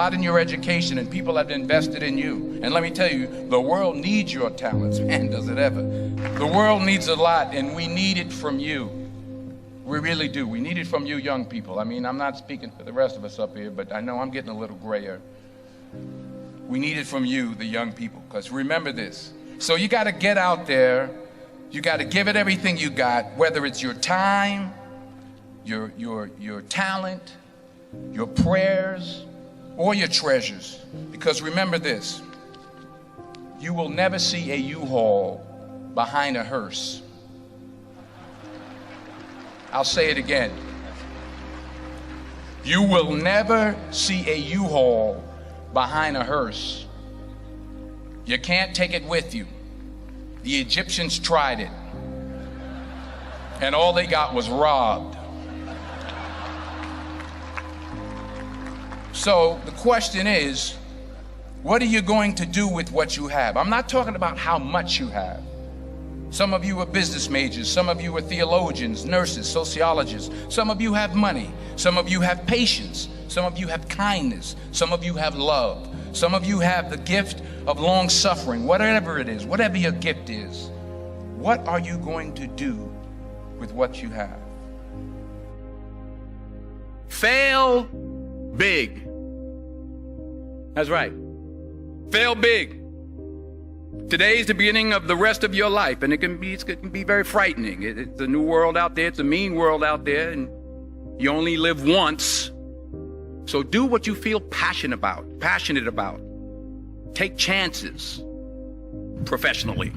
lot in your education, and people have invested in you. And let me tell you, the world needs your talents. Man, does it ever. The world needs a lot, and we need it from you. We really do. We need it from you young people. I mean, I'm not speaking for the rest of us up here, but I know I'm getting a little grayer. We need it from you, the young people, because remember this. So you got to get out there. You got to give it everything you got, whether it's your time, your talent, your prayers, or your treasures. Because remember this, you will never see a U-Haul behind a hearse. I'll say it again. You will never see a U-Haul behind a hearse. You can't take it with you. The Egyptians tried it, and all they got was robbed. So the question is, what are you going to do with what you have? I'm not talking about how much you have. Some of you are business majors, some of you are theologians, nurses, sociologists. Some of you have money, some of you have patience, some of you have kindness, some of you have love, some of you have the gift of long suffering. Whatever it is, whatever your gift is, what are you going to do with what you have? Fail big. That's right. Fail big. Today is the beginning of the rest of your life, and it can be very frightening. It's a new world out there. It's a mean world out there, and you only live once. So do what you feel passionate about. Take chances professionally.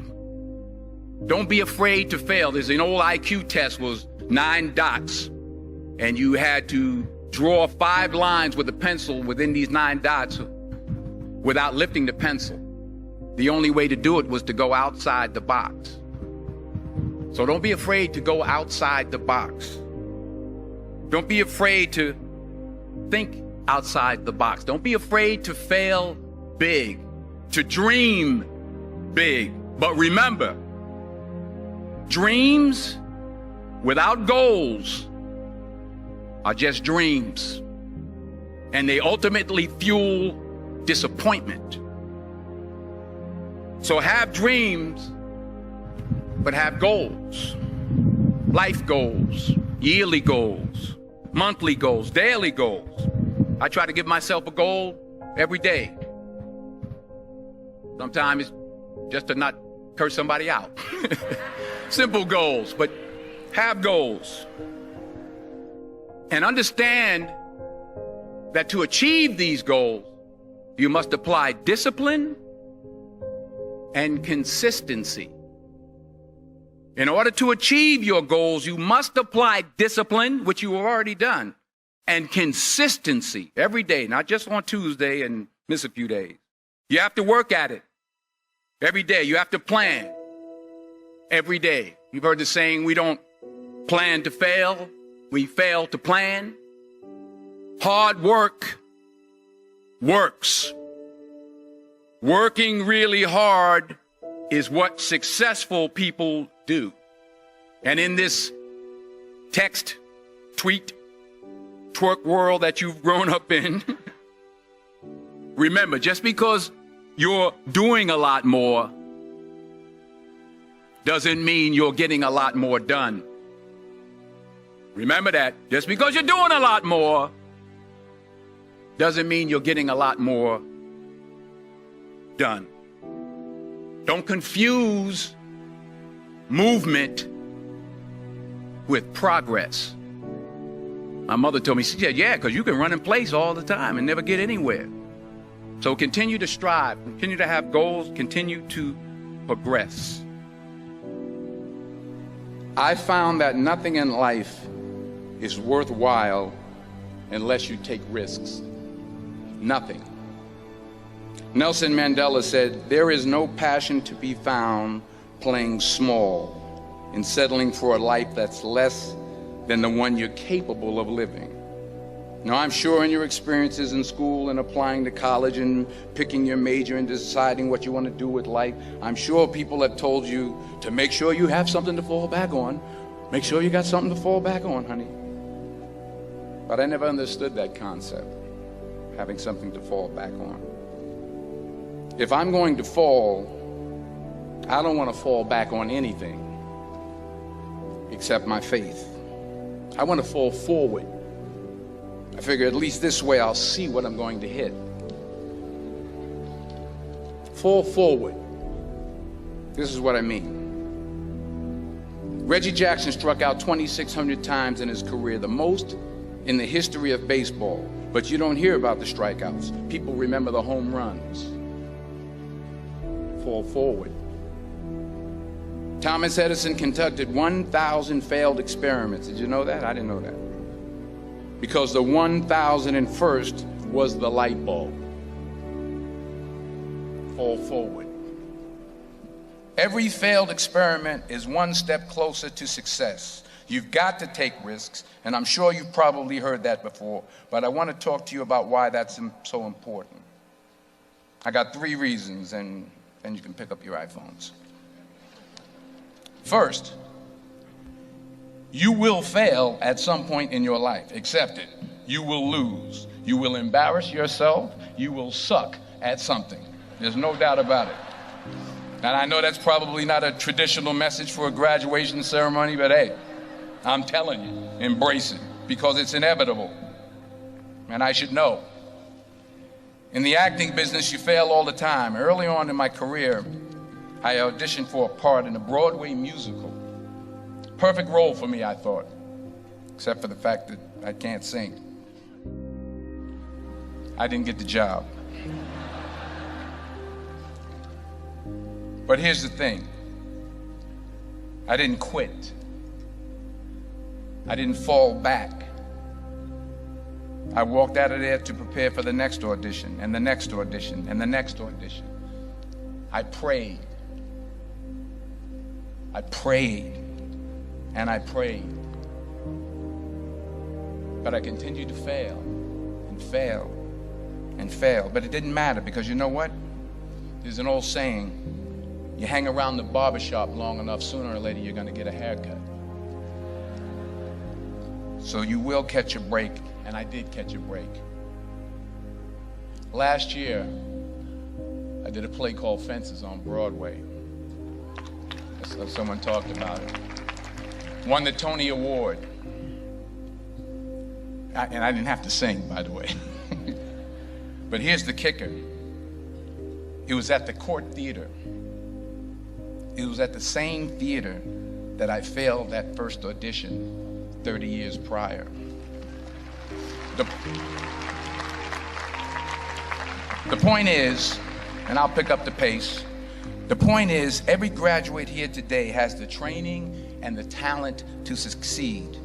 Don't be afraid to fail. There's an old IQ test, was 9 dots, and you had to draw 5 lines with a pencil within these 9 dots without lifting the pencil. The only way to do it was to go outside the box. So don't be afraid to go outside the box. Don't be afraid to think outside the box. Don't be afraid to fail big, to dream big. But remember, dreams without goals are just dreams, and they ultimately fuel disappointment. So have dreams, but have goals. Life goals, yearly goals, monthly goals, daily goals. I try to give myself a goal every day. Sometimes it's just to not curse somebody out. Simple goals, but have goals. And understand that to achieve these goals, you must apply discipline and consistency. In order to achieve your goals, you must apply discipline, which you have already done, and consistency every day, not just on Tuesday and miss a few days. You have to work at it every day. You have to plan every day. You've heard the saying, we don't plan to fail, we fail to plan. Hard work works. Working really hard is what successful people do. And in this text, tweet, twerk world that you've grown up in, remember, just because you're doing a lot more doesn't mean you're getting a lot more done. Remember that. Just because you're doing a lot more doesn't mean you're getting a lot more done. Don't confuse movement with progress. My mother told me, she said, yeah, because you can run in place all the time and never get anywhere. So continue to strive, continue to have goals, continue to progress. I found that nothing in life is worthwhile unless you take risks. Nothing. Nelson Mandela said, there is no passion to be found playing small and settling for a life that's less than the one you're capable of living. Now, I'm sure in your experiences in school and applying to college and picking your major and deciding what you want to do with life, I'm sure people have told you to make sure you have something to fall back on. Make sure you got something to fall back on, honey. But I never understood that concept. having something to fall back on. If I'm going to fall, I don't want to fall back on anything except my faith. I want to fall forward. I figure at least this way I'll see what I'm going to hit. Fall forward. This is what I mean. Reggie Jackson struck out 2,600 times in his career, the most in the history of baseball. But you don't hear about the strikeouts. People remember the home runs. Fall forward. Thomas Edison conducted 1,000 failed experiments. Did you know that? I didn't know that. Because the 1,001st was the light bulb. Fall forward. Every failed experiment is one step closer to success. You've got to take risks, and I'm sure you've probably heard that before, but I want to talk to you about why that's so important. I got 3 reasons, and then you can pick up your iPhones. First, you will fail at some point in your life. Accept it. You will lose. You will embarrass yourself. You will suck at something. There's no doubt about it. And I know that's probably not a traditional message for a graduation ceremony, but hey, I'm telling you, embrace it, because it's inevitable. And I should know. In the acting business, you fail all the time. Early on in my career, I auditioned for a part in a Broadway musical. Perfect role for me, I thought, except for the fact that I can't sing. I didn't get the job. But here's the thing. I didn't quit. I didn't fall back. I walked out of there to prepare for the next audition, and the next audition, and the next audition. I prayed. I prayed, and I prayed. But I continued to fail, and fail, and fail. But it didn't matter, because you know what? There's an old saying, you hang around the barbershop long enough, sooner or later you're going to get a haircut. So you will catch a break, and I did catch a break. Last year, I did a play called Fences on Broadway. Someone talked about it. Won the Tony Award. And I didn't have to sing, by the way. But here's the kicker. It was at the Court Theater. It was at the same theater that I failed that first audition 30 years prior. The point is, and I'll pick up the pace, the point is, every graduate here today has the training and the talent to succeed.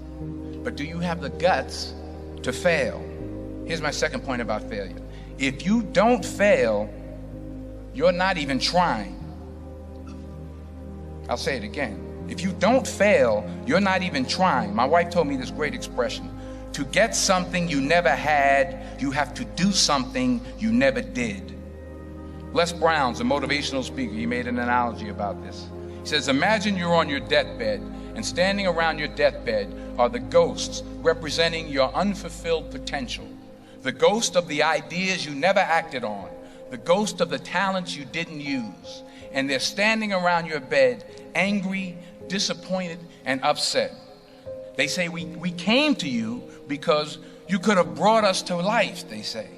But do you have the guts to fail? Here's my second point about failure. If you don't fail, you're not even trying. I'll say it again. If you don't fail, you're not even trying. My wife told me this great expression. To get something you never had, you have to do something you never did. Les Brown's a motivational speaker. He made an analogy about this. He says, imagine you're on your deathbed, and standing around your deathbed are the ghosts representing your unfulfilled potential. The ghost of the ideas you never acted on. The ghost of the talents you didn't use. And they're standing around your bed, angry, disappointed, and upset. They say, we came to you because you could have brought us to life, they say.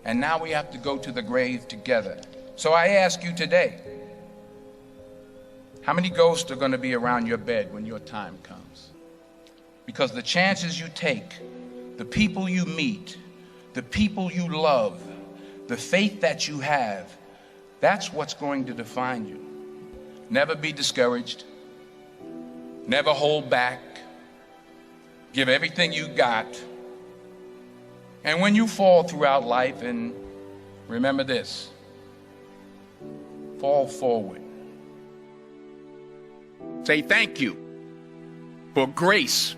And now we have to go to the grave together. So I ask you today, how many ghosts are going to be around your bed when your time comes? Because the chances you take, the people you meet, the people you love, the faith that you have, that's what's going to define you. Never be discouraged. Never hold back. Give everything you got. And when you fall throughout life, and remember this, fall forward. Say thank you for grace.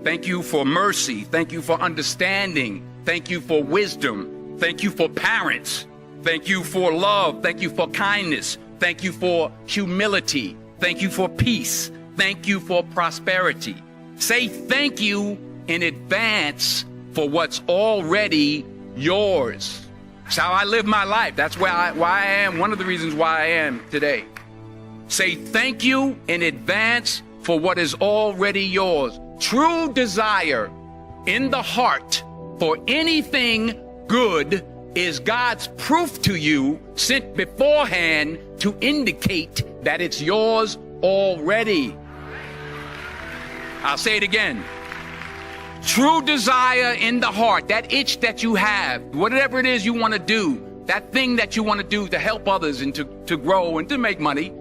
Thank you for mercy. Thank you for understanding. Thank you for wisdom. Thank you for parents. Thank you for love. Thank you for kindness. Thank you for humility. Thank you for peace. Thank you for prosperity. Say thank you in advance for what's already yours. It's how I live my life. That's why I am, one of the reasons why I am today. Say thank you in advance for what is already yours. True desire in the heart for anything good is God's proof to you, sent beforehand to indicate that it's yours already. I'll say it again. True desire in the heart, that itch that you have, whatever it is you want to do, that thing that you want to do to help others and to grow and to make money,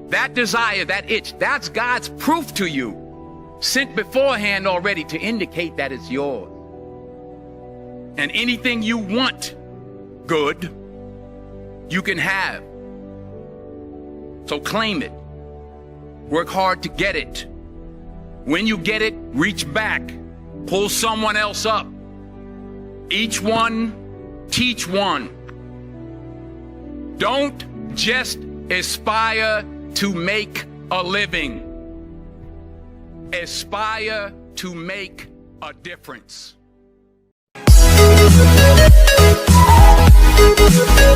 that desire, that itch, that's God's proof to you, sent beforehand already to indicate that it's yours. And anything you want good, you can have. So claim it. Work hard to get it. When you get it, reach back. Pull someone else up. Each one, teach one. Don't just aspire to make a living. Aspire to make a difference. We'll be right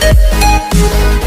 back.